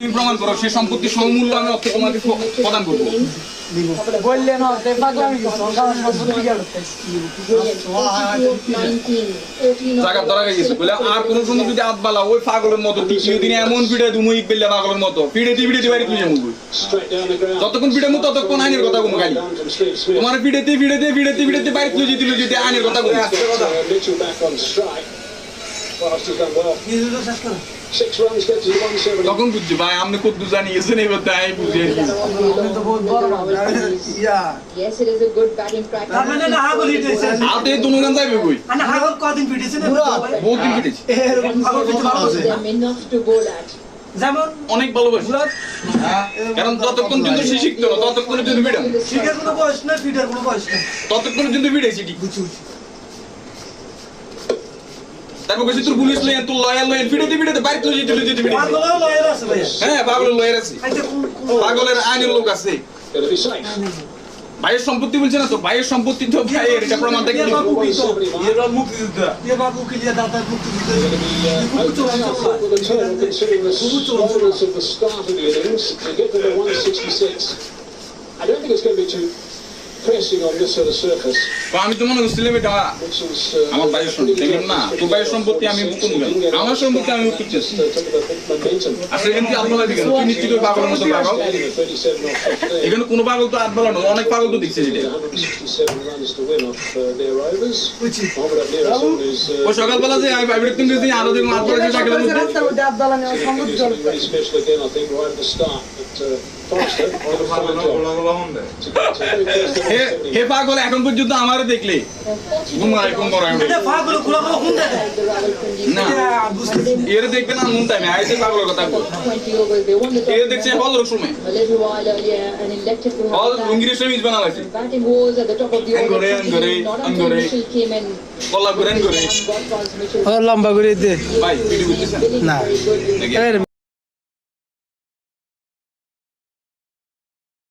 প্রমাণ করো সে সম্পত্তি সমমূল্য আমি অর্থ তোমাকে প্রদান করবো। বললেন জায়গা ধরা গেছে বলে আর কোন সময় যদি হাত বালা ওই পাগলের মতো তৃতীয় দিনে এমন পিড়ে তুমি পেলে পাগলের মতো পিড়েতে বাড়ি তুই যাবো যতক্ষণ পিড়ে মু ততক্ষণ আইনের কথা কোনো গাড়ি তোমার পিড়েতে বাড়ি তুই যদি আইনের কথা বলি তখন বুঝছি ভাই আপনি কত জানিয়েছেন এবার তাই বুঝে Yes, it is a good batting practice. আতে দুনুগান যাইবে কই বহুত দিন পিটেছি Them enough to bowl at. অনেক ভালোবাসি কারণ যতক্ষণ কিন্তু সে শিখতো না ততক্ষণ কিন্তু পিড়ে ততক্ষণ কিন্তু পিড়েছি ঠিক তারপর কইছি তোর পুলিশ লয় তোর লয়াল লয় পিড়েতে বাইরে তুই যেতে পিড়ে হ্যাঁ পাগলের লয়ার আছে পাগলের আইনের লোক আছে ভাইয়ের সম্পত্তি বলছে না তো ভাইয়ের সম্পত্তি তো ভাইয়ের এটা প্রমাণ দেখি আমি তো মনে করছিলাম এটা আমার ভাইয়ের সম্পত্তি দেখলাম না তো ভাইয়ের সম্পত্তি আমি আমার সম্পত্তি আমি উত্তর চাচ্ছি আসলে কিন্তু আপনারা দিকেন তুই নিশ্চিত পাগলের মতো পাগল এখানে কোনো পাগল তো হাত বলা অনেক পাগল তো দেখছে যেটা ও সকালবেলা যে আমি ভাইবের তুমি যদি আরো দেখুন হাত বলা যেটা গেলাম হে পাগল এখন পর্যন্ত আমারে দেখলে না এর দেখবে না নুন টাইমে আইসে পাগলের কথা এর দেখছে হল সময় হল ইংলিশে মিস বানা লাগছে Batting was at the top of the order. Not until Mitchell came in. কলা করেন করে Got transmission. লম্বা করে দে ভাই ভিডিও বুঝছেন না দেখি